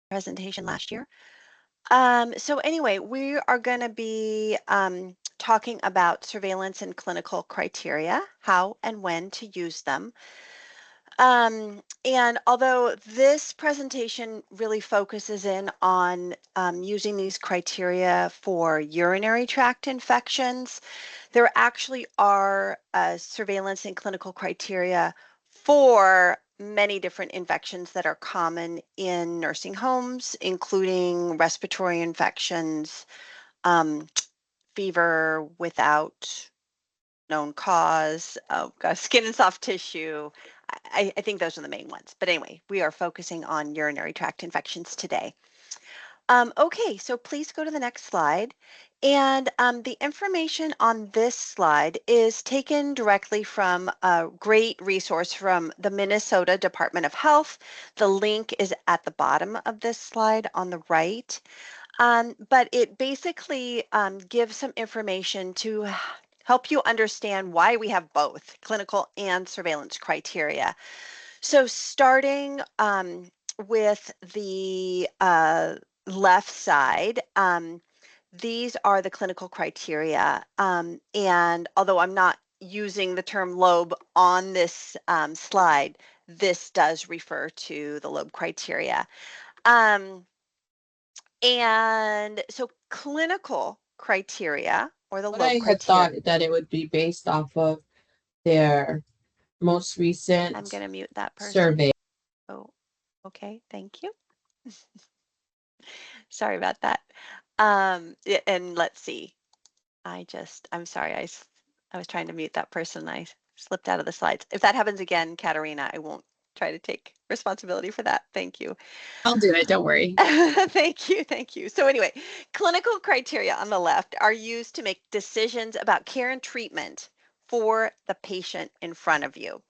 presentation last year. So anyway, we are going to be talking about surveillance and clinical criteria, how and when to use them. And although this presentation really focuses in on using these criteria for urinary tract infections, there actually are surveillance and clinical criteria for many different infections that are common in nursing homes, including respiratory infections, um, fever without known cause, skin and soft tissue. I think those are the main ones. But anyway, we are focusing on urinary tract infections today. Okay, so please go to the next slide. And the information on this slide is taken directly from a great resource from the Minnesota Department of Health. The link is at the bottom of this slide on the right. But it basically gives some information to help you understand why we have both clinical and surveillance criteria. So starting with the left side, these are the clinical criteria. And although I'm not using the term lobe on this slide, this does refer to the lobe criteria. And so clinical criteria or the What lobe I had criteria. thought that it would be based off of their most I'm recent going to mute that person. survey. Oh, okay. Thank you. Sorry about that. And let's see. I'm sorry. I was trying to mute that person. I slipped out of the slides. If that happens again, Katarina, I won't try to take responsibility for that. Thank you. I'll do it, don't worry. Thank you. Thank you. So anyway, clinical criteria on the left are used to make decisions about care and treatment for the patient in front of you.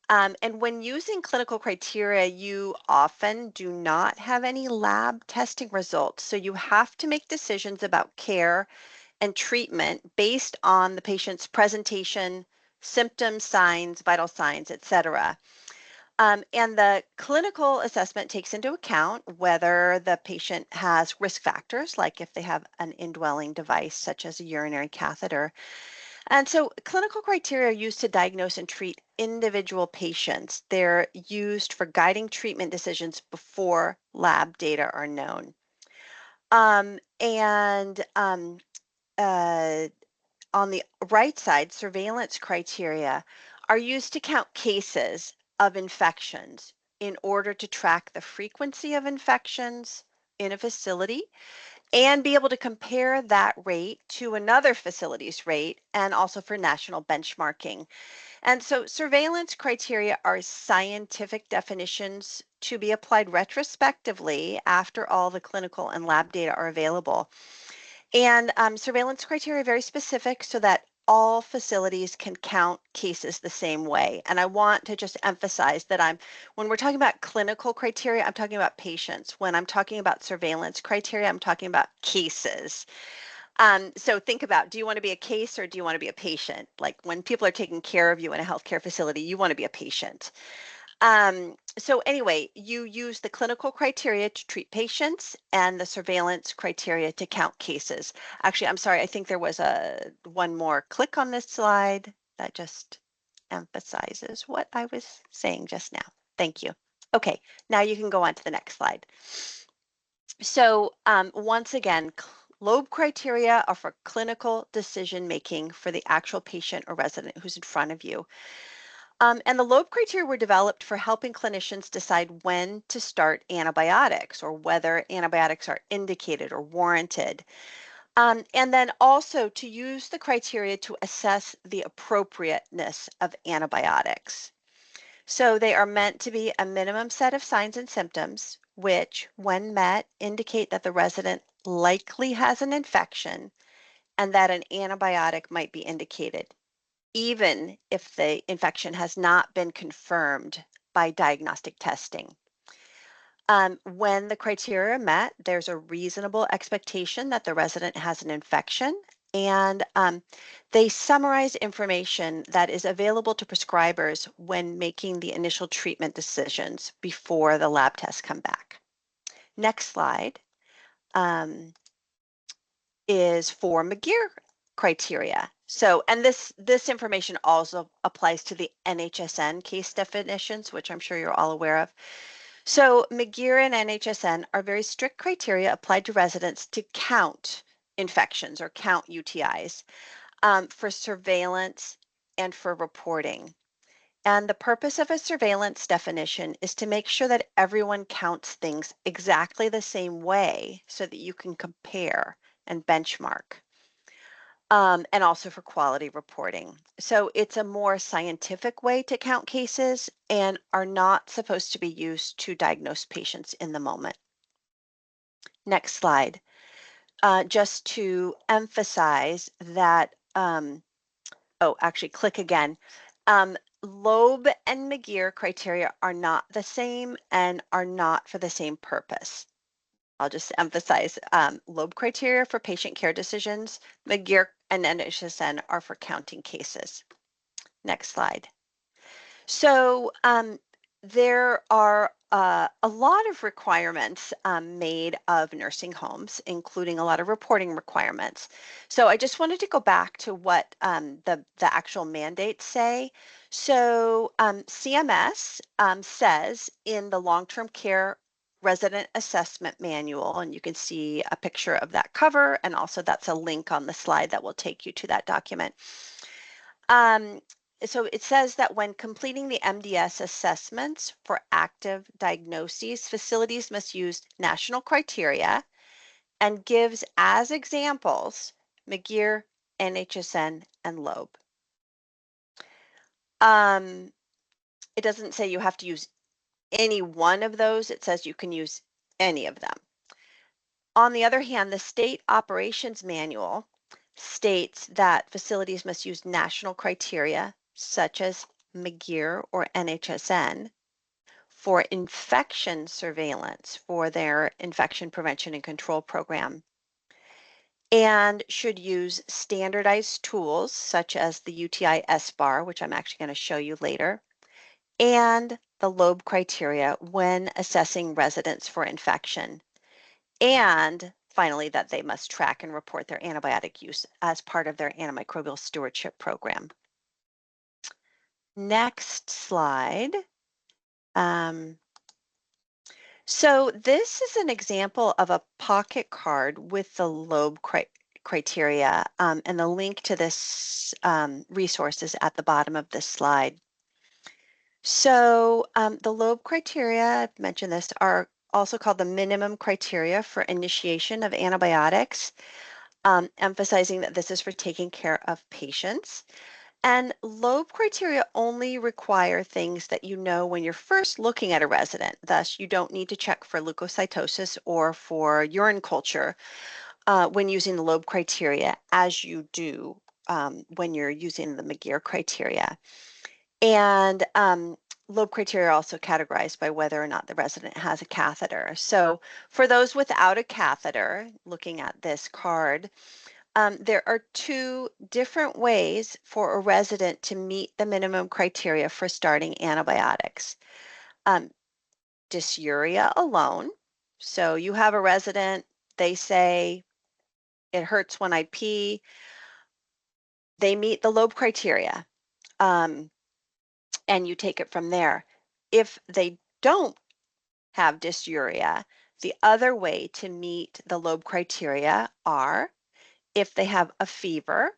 And when using clinical criteria, you often do not have any lab testing results. So you have to make decisions about care and treatment based on the patient's presentation, symptoms, signs, vital signs, etc. And the clinical assessment takes into account whether the patient has risk factors, like if they have an indwelling device such as a urinary catheter. And so clinical criteria are used to diagnose and treat individual patients. They're used for guiding treatment decisions before lab data are known. And on the right side, surveillance criteria are used to count cases of infections in order to track the frequency of infections in a facility and be able to compare that rate to another facility's rate and also for national benchmarking. And so surveillance criteria are scientific definitions to be applied retrospectively after all the clinical and lab data are available. And surveillance criteria are very specific so that all facilities can count cases the same way. And I want to just emphasize that when we're talking about clinical criteria, I'm talking about patients. When I'm talking about surveillance criteria, I'm talking about cases. So think about, do you want to be a case or do you want to be a patient? Like when people are taking care of you in a healthcare facility, you want to be a patient. So anyway, you use the clinical criteria to treat patients and the surveillance criteria to count cases. Actually, I'm sorry, I think there was one more click on this slide that just emphasizes what I was saying just now. Thank you. Okay, now you can go on to the next slide. So once again, lobe criteria are for clinical decision making for the actual patient or resident who's in front of you. And the lobe criteria were developed for helping clinicians decide when to start antibiotics or whether antibiotics are indicated or warranted. And then also to use the criteria to assess the appropriateness of antibiotics. So they are meant to be a minimum set of signs and symptoms, which, when met, indicate that the resident likely has an infection and that an antibiotic might be indicated, even if the infection has not been confirmed by diagnostic testing. When the criteria are met, there's a reasonable expectation that the resident has an infection, and they summarize information that is available to prescribers when making the initial treatment decisions before the lab tests come back. Next slide is for McGear criteria. So, and this information also applies to the NHSN case definitions, which I'm sure you're all aware of. So McGear and NHSN are very strict criteria applied to residents to count infections or count UTIs for surveillance and for reporting. And the purpose of a surveillance definition is to make sure that everyone counts things exactly the same way so that you can compare and benchmark. And also for quality reporting. So it's a more scientific way to count cases and are not supposed to be used to diagnose patients in the moment. Next slide. Just to emphasize that, actually click again. Loeb and McGear criteria are not the same and are not for the same purpose. I'll just emphasize Loeb criteria for patient care decisions, McGear and NHSN are for counting cases. Next slide. So there are a lot of requirements made of nursing homes, including a lot of reporting requirements. So I just wanted to go back to what the actual mandates say. So CMS says in the long-term care resident assessment manual, and you can see a picture of that cover, and also that's a link on the slide that will take you to that document. Um, so it says that when completing the MDS assessments for active diagnoses, facilities must use national criteria and gives as examples McGear, NHSN, and Loeb. It doesn't say you have to use any one of those. It says you can use any of them. On the other hand, the state operations manual states that facilities must use national criteria such as McGear or NHSN for infection surveillance for their infection prevention and control program, and should use standardized tools such as the UTI SBAR, which I'm actually going to show you later, and the Loeb criteria when assessing residents for infection. And finally, that they must track and report their antibiotic use as part of their antimicrobial stewardship program. Next slide. So this is an example of a pocket card with the Loeb criteria, and the link to this resource is at the bottom of this slide. So the Loeb criteria, I've mentioned this, are also called the minimum criteria for initiation of antibiotics, emphasizing that this is for taking care of patients. And Loeb criteria only require things that you know when you're first looking at a resident. Thus, you don't need to check for leukocytosis or for urine culture when using the Loeb criteria as you do when you're using the McGear criteria. And Loeb criteria are also categorized by whether or not the resident has a catheter. So for those without a catheter, looking at this card, there are two different ways for a resident to meet the minimum criteria for starting antibiotics. Dysuria alone. So you have a resident, they say it hurts when I pee. They meet the Loeb criteria, and you take it from there. If they don't have dysuria, the other way to meet the Loeb criteria are if they have a fever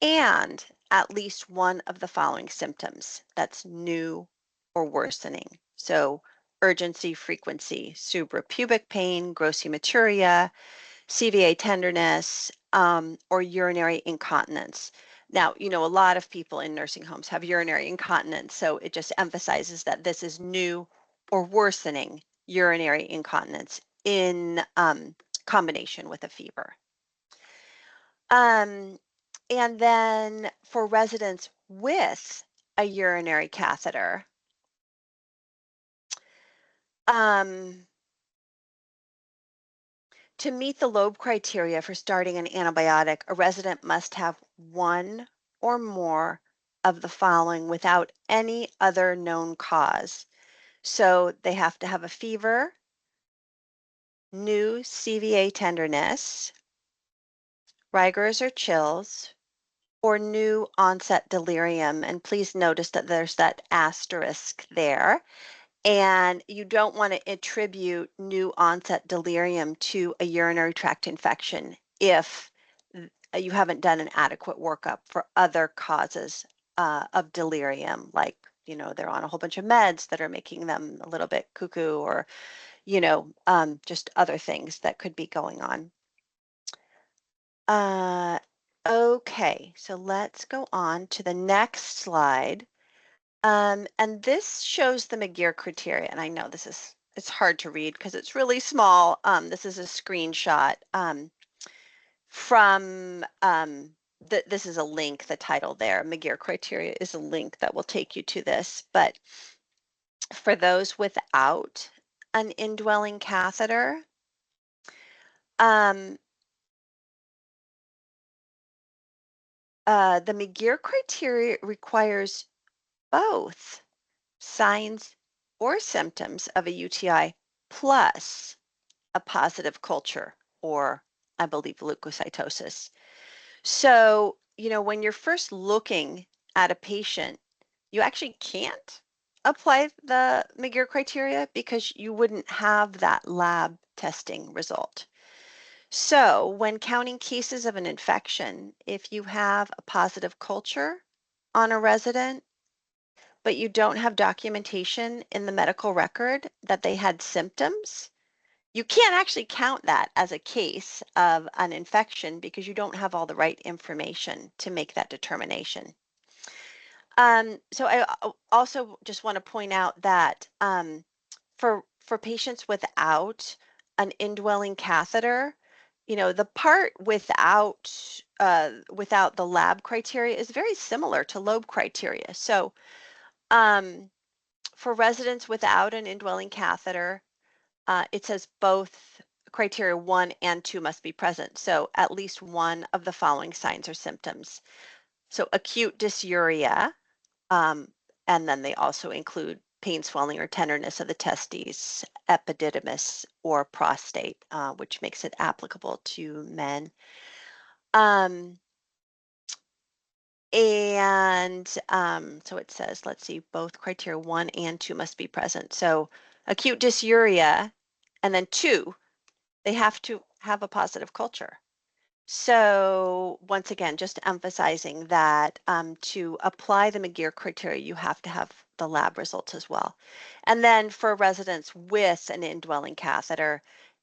and at least one of the following symptoms that's new or worsening. So urgency, frequency, suprapubic pain, gross hematuria, CVA tenderness, or urinary incontinence. Now, you know, a lot of people in nursing homes have urinary incontinence, so it just emphasizes that this is new or worsening urinary incontinence in combination with a fever. And then for residents with a urinary catheter, to meet the Loeb criteria for starting an antibiotic, a resident must have one or more of the following without any other known cause. So they have to have a fever, new CVA tenderness, rigors or chills, or new onset delirium. And please notice that there's that asterisk there. And you don't want to attribute new onset delirium to a urinary tract infection if you haven't done an adequate workup for other causes of delirium, like, they're on a whole bunch of meds that are making them a little bit cuckoo, or, just other things that could be going on. Okay, so let's go on to the next slide. And this shows the McGeer criteria. And I know it's hard to read because it's really small. This is a screenshot from, this is a link, the title there, McGeer criteria is a link that will take you to this. But for those without an indwelling catheter, the McGeer criteria requires both signs or symptoms of a UTI plus a positive culture, or I believe leukocytosis. So, when you're first looking at a patient, you actually can't apply the McGeer criteria because you wouldn't have that lab testing result. So, when counting cases of an infection, if you have a positive culture on a resident, but you don't have documentation in the medical record that they had symptoms, you can't actually count that as a case of an infection because you don't have all the right information to make that determination. So I also just want to point out that for patients without an indwelling catheter, the part without the lab criteria is very similar to lobe criteria. So um, for residents without an indwelling catheter, it says both criteria 1 and 2 must be present. So at least one of the following signs or symptoms. So acute dysuria, and then they also include pain, swelling, or tenderness of the testes, epididymis, or prostate, which makes it applicable to men. So it says, let's see, both criteria 1 and 2 must be present. So acute dysuria, and then 2, they have to have a positive culture. So once again, just emphasizing that to apply the McGeer criteria, you have to have the lab results as well. And then for residents with an indwelling catheter,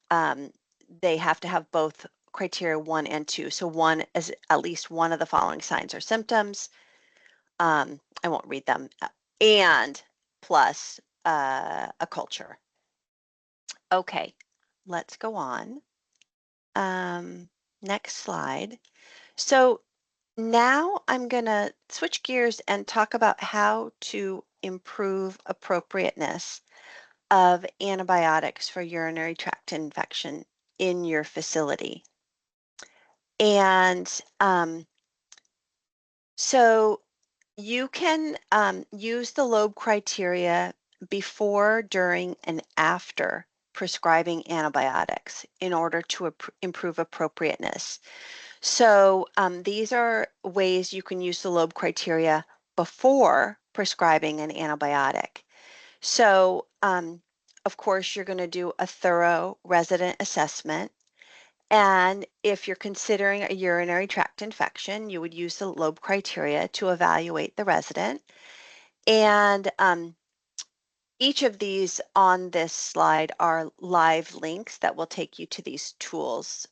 they have to have both criteria 1 and 2. So 1 is at least one of the following signs or symptoms. I won't read them. And plus a culture. Okay, let's go on. Next slide. So now I'm going to switch gears and talk about how to improve appropriateness of antibiotics for urinary tract infection in your facility. And so you can use the lobe criteria before, during, and after prescribing antibiotics in order to improve appropriateness. So these are ways you can use the lobe criteria before prescribing an antibiotic. So of course, you're going to do a thorough resident assessment. And if you're considering a urinary tract infection, you would use the lobe criteria to evaluate the resident. And each of these on this slide are live links that will take you to these tools.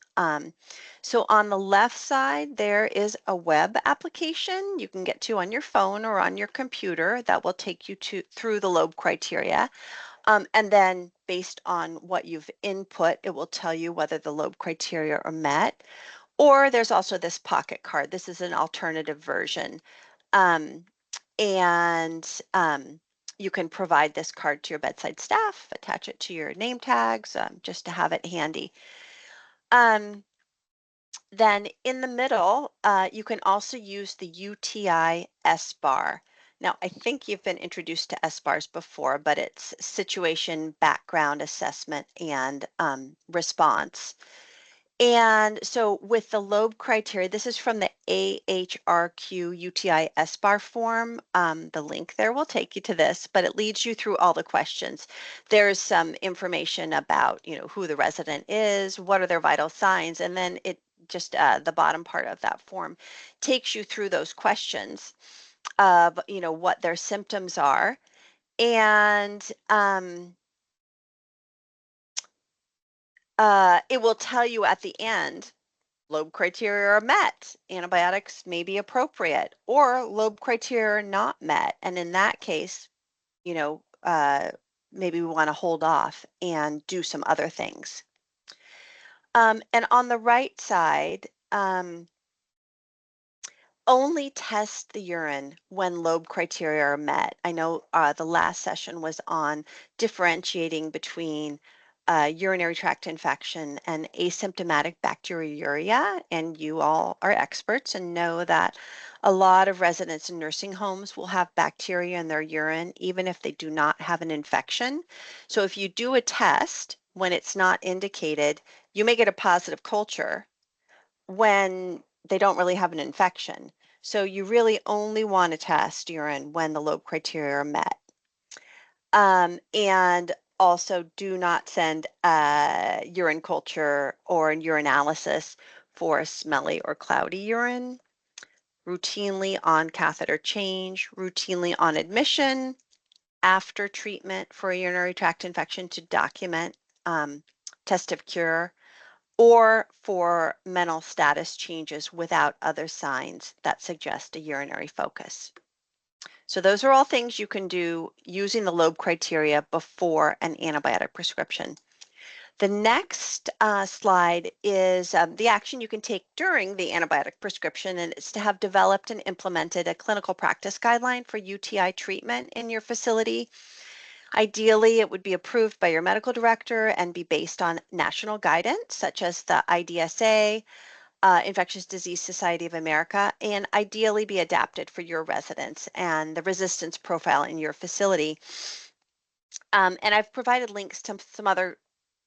So on the left side, there is a web application you can get to on your phone or on your computer that will take you through the lobe criteria. And then based on what you've input, it will tell you whether the lobe criteria are met. Or there's also this pocket card. This is an alternative version. Um, and you can provide this card to your bedside staff, attach it to your name tags, just to have it handy. Then in the middle, you can also use the UTI S-bar. Now, I think you've been introduced to SBARS before, but it's situation, background assessment, and response. And so with the lobe criteria, this is from the AHRQ UTI SBAR form. The link there will take you to this, but it leads you through all the questions. There's some information about, who the resident is, what are their vital signs, and then it just the bottom part of that form takes you through those questions of, what their symptoms are. And it will tell you at the end, lobe criteria are met, antibiotics may be appropriate, or lobe criteria are not met. And in that case, you know, uh, maybe we want to hold off and do some other things. And on the right side, only test the urine when lobe criteria are met. I know the last session was on differentiating between urinary tract infection and asymptomatic bacteriuria, and you all are experts and know that a lot of residents in nursing homes will have bacteria in their urine even if they do not have an infection. So if you do a test when it's not indicated, you may get a positive culture when they don't really have an infection. So you really only want to test urine when the lobe criteria are met. And also do not send a urine culture or an urinalysis for smelly or cloudy urine, routinely on catheter change, routinely on admission, after treatment for a urinary tract infection to document test of cure, or for mental status changes without other signs that suggest a urinary focus. So those are all things you can do using the lobe criteria before an antibiotic prescription. The next slide is the action you can take during the antibiotic prescription, and it's to have developed and implemented a clinical practice guideline for UTI treatment in your facility. Ideally, it would be approved by your medical director and be based on national guidance, such as the IDSA, Infectious Disease Society of America, and ideally be adapted for your residents and the resistance profile in your facility. And I've provided links to some other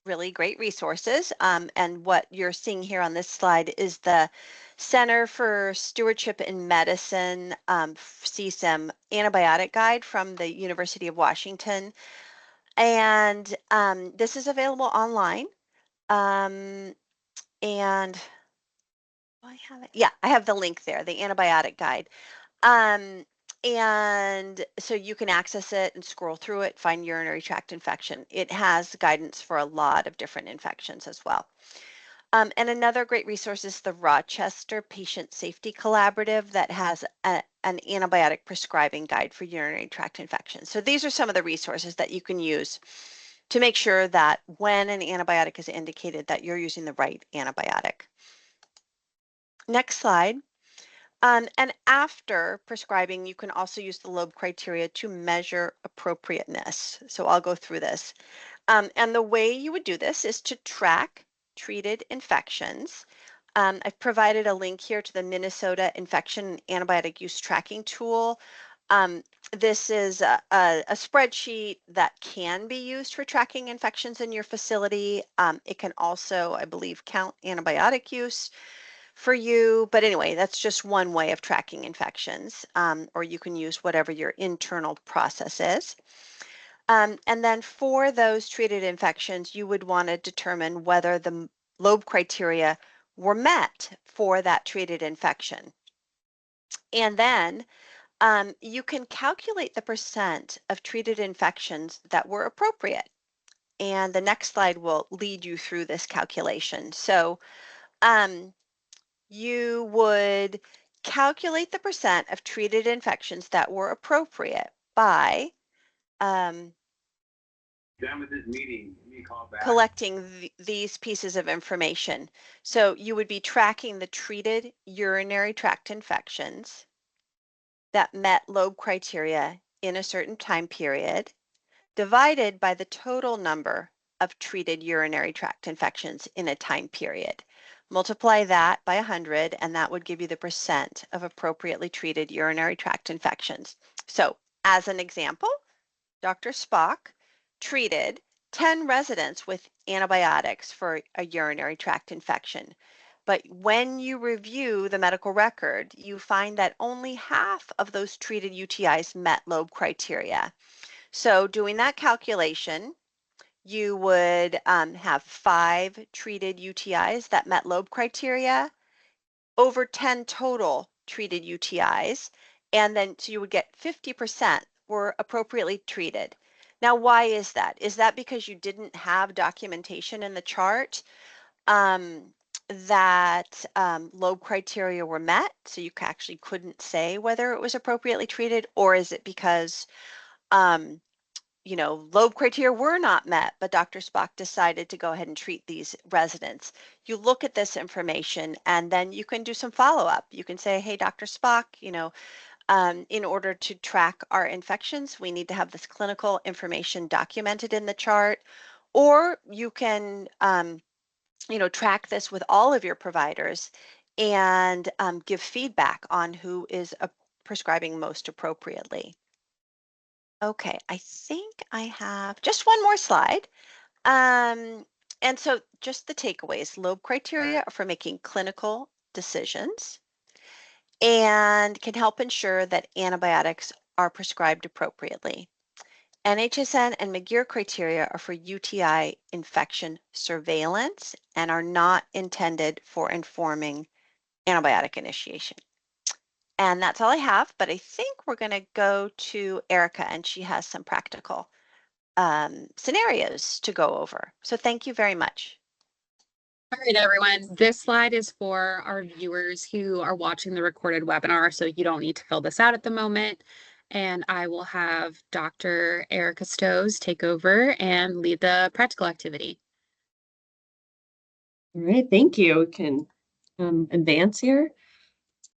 really great resources. And what you're seeing here on this slide is the Center for Stewardship in Medicine, CSIM antibiotic guide from the University of Washington. And this is available online. And I have it. Yeah, I have the link there, the antibiotic guide. Um, and so you can access it and scroll through it, find urinary tract infection. It has guidance for a lot of different infections as well. And another great resource is the Rochester Patient Safety Collaborative that has an antibiotic prescribing guide for urinary tract infections. So these are some of the resources that you can use to make sure that when an antibiotic is indicated that you're using the right antibiotic. Next slide. And after prescribing, you can also use the lobe criteria to measure appropriateness. So I'll go through this. And the way you would do this is to track treated infections. I've provided a link here to the Minnesota Infection Antibiotic Use Tracking Tool. This is a spreadsheet that can be used for tracking infections in your facility. It can also, I believe, count antibiotic use for you. But anyway, that's just one way of tracking infections, or you can use whatever your internal process is. And then for those treated infections, you would want to determine whether the lobe criteria were met for that treated infection. And then you can calculate the percent of treated infections that were appropriate. And the next slide will lead you through this calculation. So you would calculate the percent of treated infections that were appropriate by done with this meeting, you call back. Collecting these pieces of information. So you would be tracking the treated urinary tract infections that met lobe criteria in a certain time period, divided by the total number of treated urinary tract infections in a time period. Multiply that by 100, and that would give you the percent of appropriately treated urinary tract infections. So as an example, Dr. Spock treated 10 residents with antibiotics for a urinary tract infection. But when you review the medical record, you find that only half of those treated UTIs met Loeb criteria. So doing that calculation, you would have 5 treated UTIs that met Loeb criteria, over 10 total treated UTIs, and then so you would get 50% were appropriately treated. Now, why is that? Is that because you didn't have documentation in the chart that Loeb criteria were met, so you actually couldn't say whether it was appropriately treated, or is it because um, Loeb criteria were not met, but Dr. Spock decided to go ahead and treat these residents? You look at this information and then you can do some follow-up. You can say, hey, Dr. Spock, in order to track our infections, we need to have this clinical information documented in the chart. Or you can, track this with all of your providers and give feedback on who is prescribing most appropriately. Okay, I think I have just one more slide. Um, and so just the takeaways. Loeb criteria are for making clinical decisions and can help ensure that antibiotics are prescribed appropriately. NHSN and McGear criteria are for UTI infection surveillance and are not intended for informing antibiotic initiation. And that's all I have, but I think we're going to go to Erica, and she has some practical scenarios to go over. So thank you very much. All right, everyone. This slide is for our viewers who are watching the recorded webinar, so you don't need to fill this out at the moment. And I will have Dr. Erica Stoes take over and lead the practical activity. All right, thank you. We can advance here.